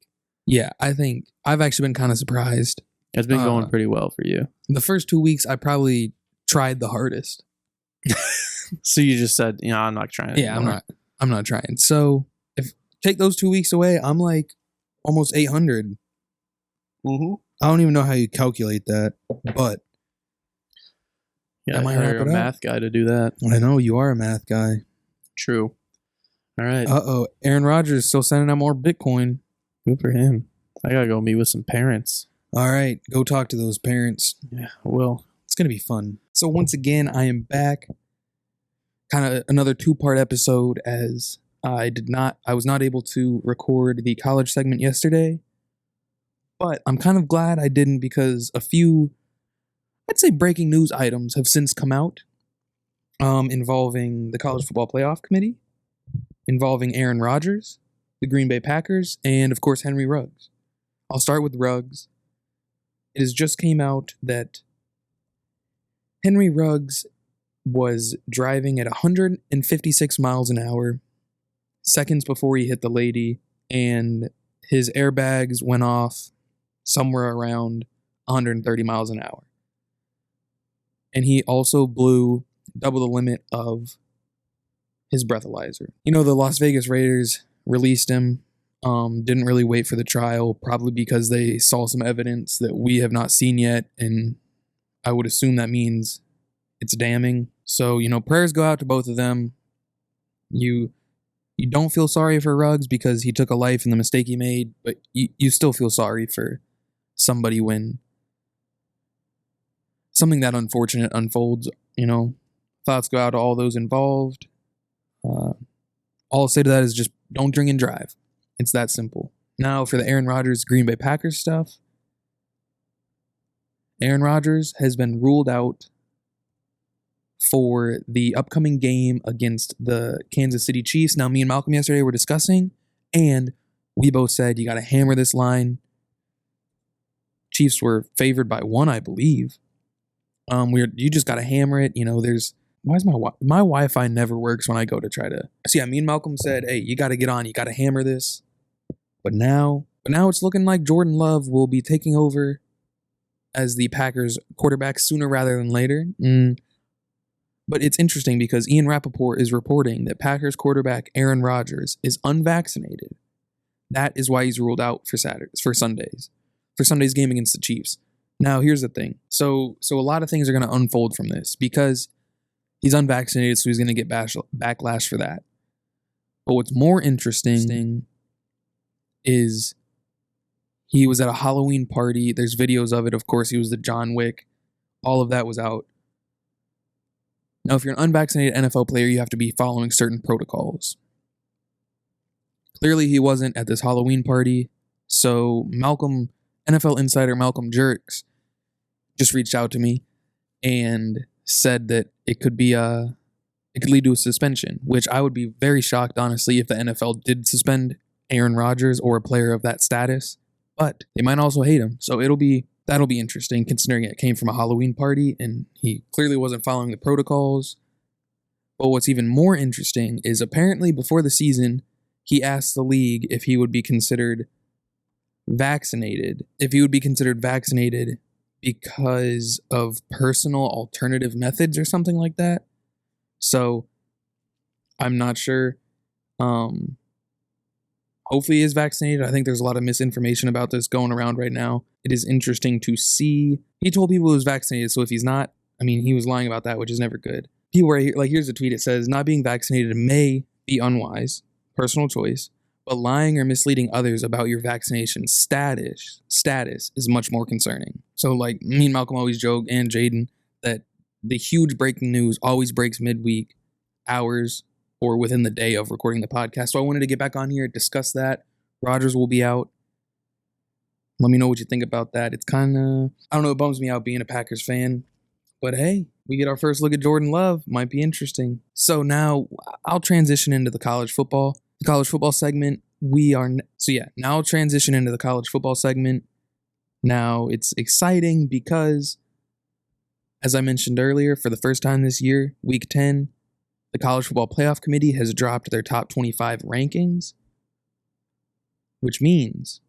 Yeah, I think I've actually been kind of surprised. It's been going pretty well for you. The first 2 weeks, I probably tried the hardest. So you just said, I'm not trying. Yeah, anymore. I'm not trying. So if take those 2 weeks away, I'm like almost 800. I don't even know how you calculate that, but Yeah, I might wrap hire it a up. math guy to do that. I know you are a math guy. True. All right. Aaron Rodgers is still sending out more Bitcoin. Good for him. I gotta go meet with some parents. All right, go talk to those parents. Yeah, I will. It's going to be fun. So once again, I am back. Kind of another 2-part episode, as I was not able to record the college segment yesterday. But I'm kind of glad I didn't, because a few, I'd say, breaking news items have since come out involving the College Football Playoff Committee, involving Aaron Rodgers, the Green Bay Packers, and of course Henry Ruggs. I'll start with Ruggs. It has just came out that Henry Ruggs was driving at 156 miles an hour seconds before he hit the lady, and his airbags went off somewhere around 130 miles an hour. And he also blew double the limit of his breathalyzer. The Las Vegas Raiders released him. Didn't really wait for the trial, probably because they saw some evidence that we have not seen yet, and I would assume that means it's damning. So, prayers go out to both of them. You don't feel sorry for Ruggs because he took a life in the mistake he made, but you still feel sorry for somebody when something that unfortunate unfolds. Thoughts go out to all those involved. All I'll say to that is just don't drink and drive. It's that simple. Now for the Aaron Rodgers Green Bay Packers stuff. Aaron Rodgers has been ruled out for the upcoming game against the Kansas City Chiefs. Now, me and Malcolm yesterday were discussing, and we both said you got to hammer this line. Chiefs were favored by 1, I believe. You just got to hammer it. Why is my Wi-Fi never works when I go to try to. So yeah, me and Malcolm said, hey, you got to get on. You got to hammer this. But now it's looking like Jordan Love will be taking over as the Packers quarterback sooner rather than later. But it's interesting because Ian Rapoport is reporting that Packers quarterback Aaron Rodgers is unvaccinated. That is why he's ruled out for Sunday's game against the Chiefs. Now, here's the thing. So a lot of things are going to unfold from this because he's unvaccinated, so he's going to get backlash for that. But what's more interesting is he was at a Halloween party. There's videos of it. Of course, he was the John Wick. All of that was out. Now, if you're an unvaccinated NFL player, you have to be following certain protocols. Clearly, he wasn't at this Halloween party. So NFL insider Malcolm Jerks just reached out to me and said that it could lead to a suspension, which I would be very shocked, honestly, if the NFL did suspend Aaron Rodgers or a player of that status. But they might also hate him. So that'll be interesting considering it came from a Halloween party and he clearly wasn't following the protocols. But what's even more interesting is apparently before the season, he asked the league if he would be considered vaccinated. If he would be considered vaccinated because of personal alternative methods or something like that. So I'm not sure. Hopefully he is vaccinated. I think there's a lot of misinformation about this going around right now. It is interesting to see. He told people he was vaccinated, so if he's not, he was lying about that, which is never good. People are here, here's a tweet. It says, not being vaccinated may be unwise, personal choice, but lying or misleading others about your vaccination status is much more concerning. So me and Malcolm always joke, and Jaden, that the huge breaking news always breaks midweek, hours, or within the day of recording the podcast. So I wanted to get back on here, discuss that. Rodgers will be out. Let me know what you think about that. It's kind of, I don't know, it bums me out being a Packers fan. But hey, we get our first look at Jordan Love. Might be interesting. So now I'll transition into the college football segment. Now I'll transition into the college football segment. Now it's exciting because, as I mentioned earlier, for the first time this year, week 10, the College Football Playoff Committee has dropped their top 25 rankings, which means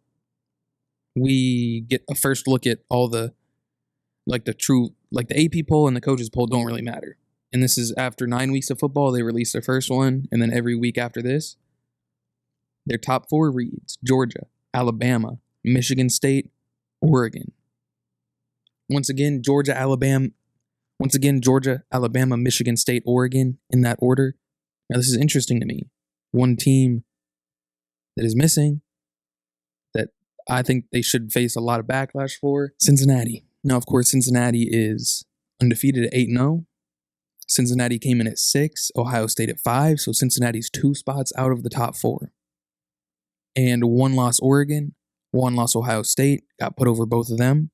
we get a first look at all the AP poll and the coaches poll don't really matter. And this is after 9 weeks of football. They released their first one, and then every week after this, their top 4 reads: Georgia, Alabama, Michigan State, Oregon. Once again, Georgia, Alabama, Michigan State, Oregon, in that order. Now, this is interesting to me. One team that is missing, that I think they should face a lot of backlash for, Cincinnati. Now, of course, Cincinnati is undefeated at 8-0. Cincinnati came in at 6, Ohio State at 5, so Cincinnati's 2 spots out of the top 4. And 1 loss Oregon, 1 loss Ohio State, got put over both of them.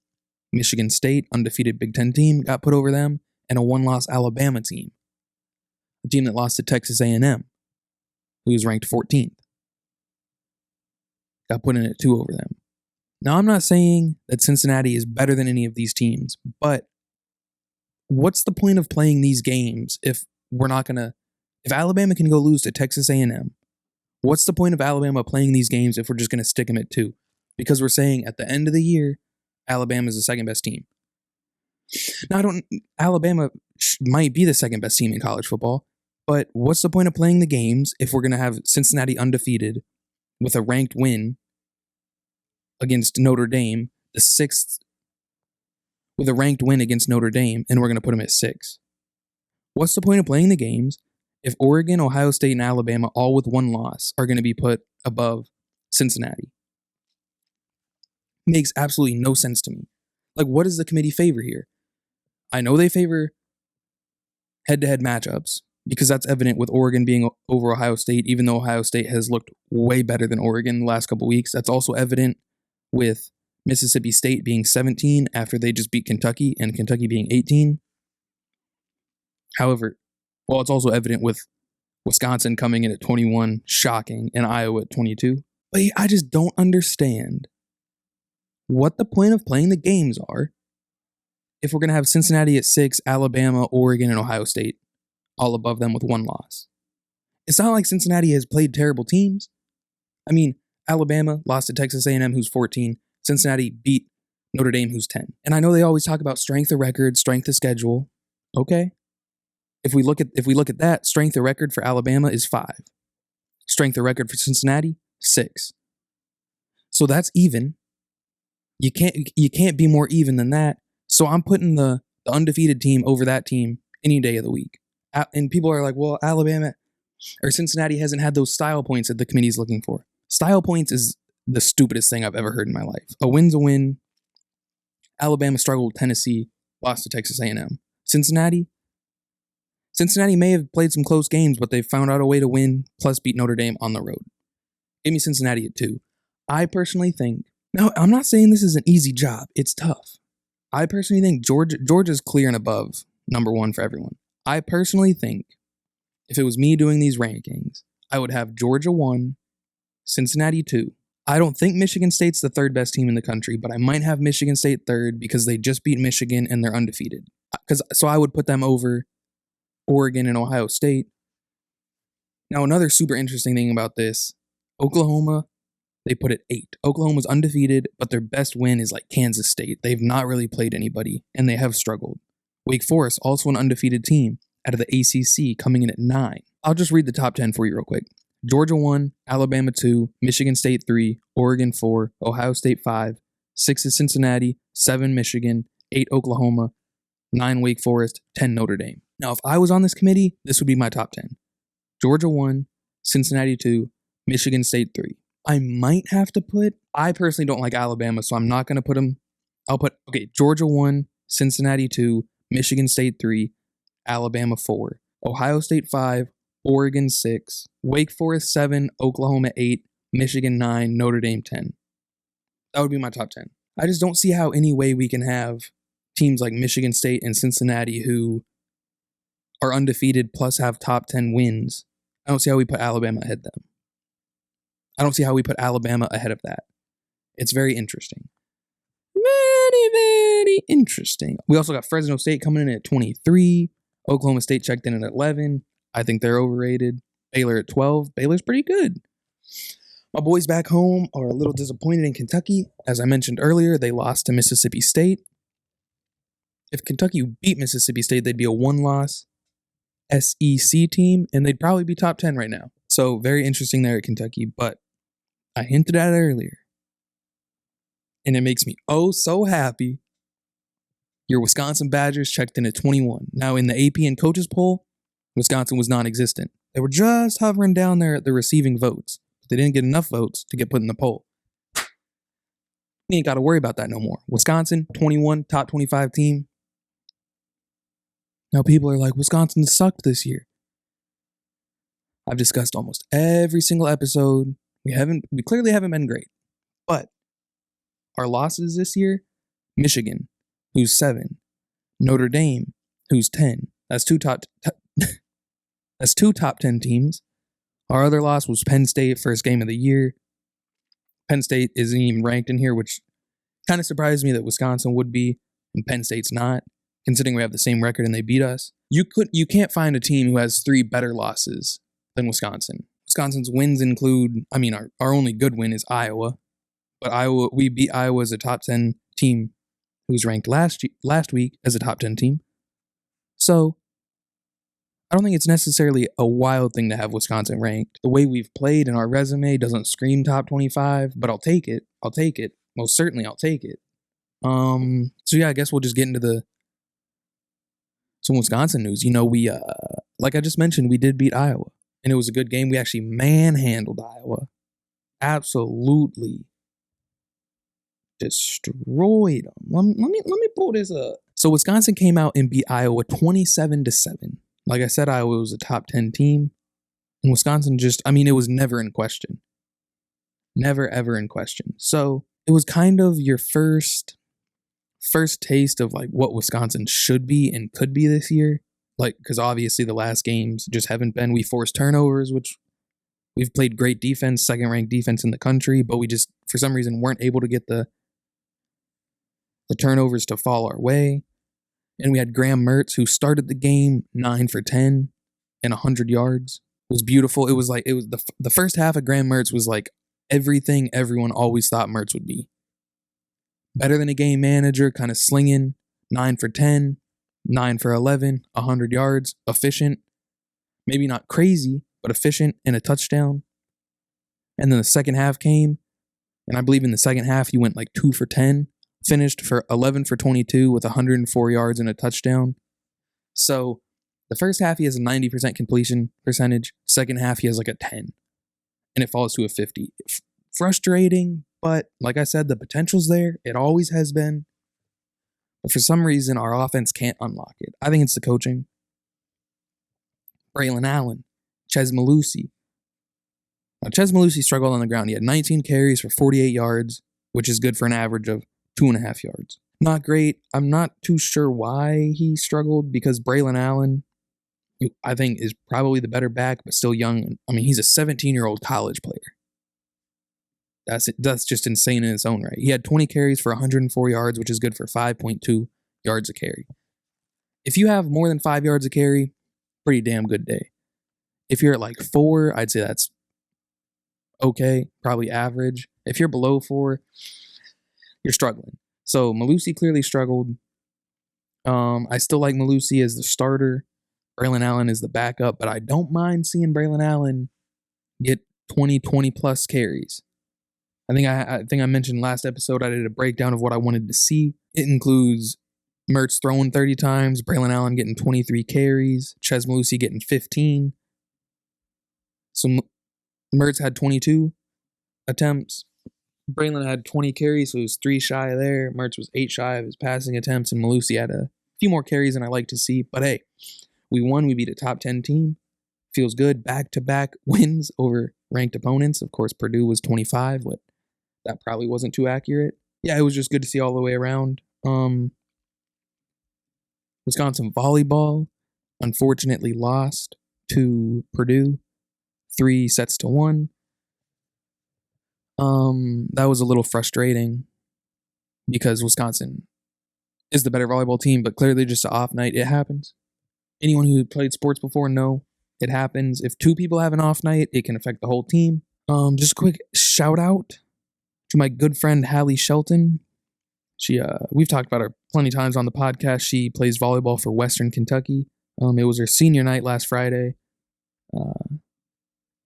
Michigan State, undefeated Big Ten team, got put over them, and a 1-loss Alabama team, a team that lost to Texas A&M, who was ranked 14th, got put in at 2 over them. Now, I'm not saying that Cincinnati is better than any of these teams, but what's the point of playing these games if Alabama can go lose to Texas A&M? What's the point of Alabama playing these games if we're just going to stick them at 2? Because we're saying at the end of the year, Alabama is the second best team. Now, Alabama might be the second best team in college football, But what's the point of playing the games if we're going to have Cincinnati undefeated with a ranked win against Notre Dame, the 6th, with a ranked win against Notre Dame, and we're going to put them at 6? What's the point of playing the games if Oregon, Ohio State, and Alabama, all with one loss, are going to be put above Cincinnati? Makes absolutely no sense to me. Like, what does the committee favor here? I know they favor head-to-head matchups, because that's evident with Oregon being over Ohio State, even though Ohio State has looked way better than Oregon the last couple weeks. That's also evident with Mississippi State being 17 after they just beat Kentucky, and Kentucky being 18. However, it's also evident with Wisconsin coming in at 21, shocking, and Iowa at 22. But I just don't understand what the point of playing the games are if we're going to have Cincinnati at 6, Alabama, Oregon, and Ohio State all above them with one loss. It's not like Cincinnati has played terrible teams. I mean, Alabama lost to Texas A&M, who's 14. Cincinnati beat Notre Dame, who's 10. And I know they always talk about strength of record, strength of schedule. Okay. If we look at that, strength of record for Alabama is 5. Strength of record for Cincinnati, 6. So that's even. You can't be more even than that. So I'm putting the undefeated team over that team any day of the week. And people are like, well, Alabama or Cincinnati hasn't had those style points that the committee's looking for. Style points is the stupidest thing I've ever heard in my life. A win's a win. Alabama struggled with Tennessee, lost to Texas A&M. Cincinnati may have played some close games, but they found out a way to win, plus beat Notre Dame on the road. Give me Cincinnati at 2. I personally think, now I'm not saying this is an easy job. It's tough. I personally think Georgia's clear and above number 1 for everyone. I personally think if it was me doing these rankings, I would have Georgia 1, Cincinnati 2. I don't think Michigan State's the 3rd best team in the country, but I might have Michigan State 3rd because they just beat Michigan and they're undefeated. So I would put them over Oregon and Ohio State. Now, another super interesting thing about this, Oklahoma, they put it 8. Oklahoma's undefeated, but their best win is like Kansas State. They've not really played anybody, and they have struggled. Wake Forest, also an undefeated team out of the ACC, coming in at 9. I'll just read the top 10 for you real quick. Georgia 1, Alabama 2, Michigan State 3, Oregon 4, Ohio State 5, 6 is Cincinnati, 7 Michigan, 8 Oklahoma, 9 Wake Forest, 10 Notre Dame. Now, if I was on this committee, this would be my top 10. Georgia 1, Cincinnati 2, Michigan State 3. I might have to I personally don't like Alabama, so I'm not going to put them. I'll put, Georgia 1, Cincinnati 2, Michigan State 3, Alabama 4, Ohio State 5, Oregon 6, Wake Forest 7, Oklahoma 8, Michigan 9, Notre Dame 10. That would be my top 10. I just don't see how any way we can have teams like Michigan State and Cincinnati who are undefeated plus have top 10 wins. I don't see how we put Alabama ahead of them. I don't see how we put Alabama ahead of that. It's very interesting. Very, very interesting. We also got Fresno State coming in at 23. Oklahoma State checked in at 11. I think they're overrated. Baylor at 12. Baylor's pretty good. My boys back home are a little disappointed in Kentucky. As I mentioned earlier, they lost to Mississippi State. If Kentucky beat Mississippi State, they'd be a 1-loss SEC team, and they'd probably be top 10 right now. So very interesting there at Kentucky, but I hinted at it earlier. And it makes me so happy. Your Wisconsin Badgers checked in at 21. Now in the AP and coaches poll, Wisconsin was non-existent. They were just hovering down there at the receiving votes. But they didn't get enough votes to get put in the poll. We ain't got to worry about that no more. Wisconsin, 21, top 25 team. Now people are like, Wisconsin sucked this year. I've discussed almost every single episode. We clearly haven't been great. But our losses this year, Michigan, who's 7. Notre Dame, who's 10. That's two top 10 teams. Our other loss was Penn State, first game of the year. Penn State isn't even ranked in here, which kind of surprised me that Wisconsin would be and Penn State's not, considering we have the same record and they beat us. You can't find a team who has 3 better losses than Wisconsin. Wisconsin's wins include, our only good win is Iowa. But we beat Iowa as a top 10 team who was ranked last week as a top 10 team. So, I don't think it's necessarily a wild thing to have Wisconsin ranked. The way we've played in our resume doesn't scream top 25, but I'll take it. Most certainly I'll take it. So yeah, I guess we'll just get into some Wisconsin news. We, like I just mentioned, we did beat Iowa, and it was a good game. We actually manhandled Iowa. Absolutely destroyed them. Let me pull this up. So Wisconsin came out and beat Iowa 27-7. Like I said, Iowa was a top 10 team. And Wisconsin it was never in question. Never, ever in question. So it was kind of your first taste of like what Wisconsin should be and could be this year. Like, because obviously the last games just haven't been. We forced turnovers, which we've played great defense, second-ranked defense in the country, but we just, for some reason, weren't able to get the turnovers to fall our way. And we had Graham Mertz, who started the game 9 for 10 and 100 yards. It was beautiful. It was the first half of Graham Mertz was like everything everyone always thought Mertz would be. Better than a game manager, kind of slinging, 9 for 10, 9 for 11, 100 yards, efficient. Maybe not crazy, but efficient, and a touchdown. And then the second half came, and I believe in the second half he went like 2 for 10. Finished for 11 for 22 with 104 yards and a touchdown. So the first half he has a 90% completion percentage. Second half he has like a 10. And it falls to a 50. Frustrating, but like I said, the potential's there. It always has been. But for some reason, our offense can't unlock it. I think it's the coaching. Braylon Allen, Ches Malusi. Now, Ches Malusi struggled on the ground. He had 19 carries for 48 yards, which is good for an average of 2.5 yards. Not great. I'm not too sure why he struggled, because Braylon Allen, who I think is probably the better back, but still young. I mean, he's a 17-year-old college player. That's just insane in its own right. He had 20 carries for 104 yards, which is good for 5.2 yards a carry. If you have more than 5 yards a carry, pretty damn good day. If you're at like 4, I'd say that's okay, probably average. If you're below 4, you're struggling. So Malusi clearly struggled. I still like Malusi as the starter. Braylon Allen is the backup, but I don't mind seeing Braylon Allen get 20 plus carries. I think I mentioned last episode I did a breakdown of what I wanted to see. It includes Mertz throwing 30 times, Braylon Allen getting 23 carries, Ches Malusi getting 15. So Mertz had 22 attempts. Braylon had 20 carries, so he was 3 shy of there. Mertz was 8 shy of his passing attempts, and Malusi had a few more carries than I like to see. But hey, we won. We beat a top 10 team. Feels good. Back-to-back wins over ranked opponents. Of course, Purdue was 25, but that probably wasn't too accurate. Yeah, it was just good to see all the way around. Wisconsin volleyball unfortunately lost to Purdue 3-1. That was a little frustrating because Wisconsin is the better volleyball team, but clearly just an off night. It happens. Anyone who played sports before know it happens. If 2 people have an off night, it can affect the whole team. Just a quick shout out to my good friend Hallie Shelton. We've talked about her plenty of times on the podcast. She plays volleyball for Western Kentucky. It was her senior night last Friday.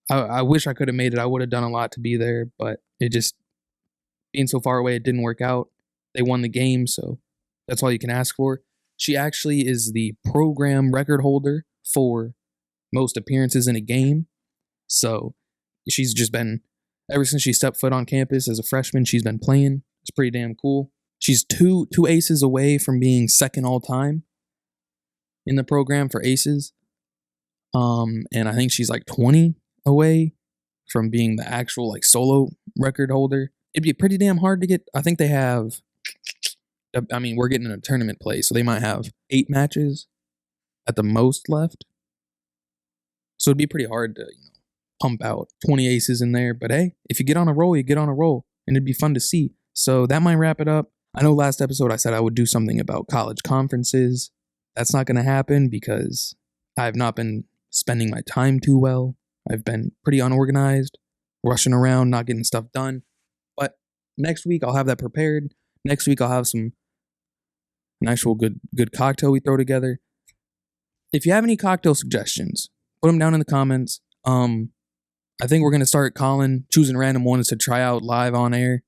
I wish I could have made it. I would have done a lot to be there, but it just, being so far away, it didn't work out. They won the game, so that's all you can ask for. She actually is the program record holder for most appearances in a game. So she's just been, ever since she stepped foot on campus as a freshman, she's been playing. It's pretty damn cool. She's two aces away from being second all time in the program for aces. And I think she's like 20 away from being the actual like solo record holder. It'd be pretty damn hard to get. I think they have, I mean, we're getting in a tournament play, so they might have 8 matches at the most left. So it'd be pretty hard to, pump out 20 aces in there. But hey, if you get on a roll, you get on a roll, and it'd be fun to see. So that might wrap it up. I know last episode I said I would do something about college conferences. That's not going to happen because I've not been spending my time too well. I've been pretty unorganized, rushing around, not getting stuff done. But next week I'll have that prepared. Next week I'll have an actual good cocktail we throw together. if you have any cocktail suggestions, put them down in the comments. I think we're going to start choosing random ones to try out live on air.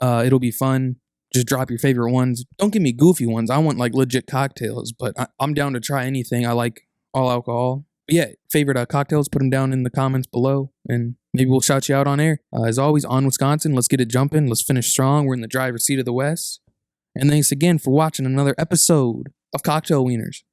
It'll be fun. Just drop your favorite ones. Don't give me goofy ones. I want like legit cocktails, but I'm down to try anything. I like all alcohol. But yeah, favorite cocktails, put them down in the comments below, and maybe we'll shout you out on air. As always, on Wisconsin, let's get it jumping. Let's finish strong. We're in the driver's seat of the West. And thanks again for watching another episode of Cocktail Wieners.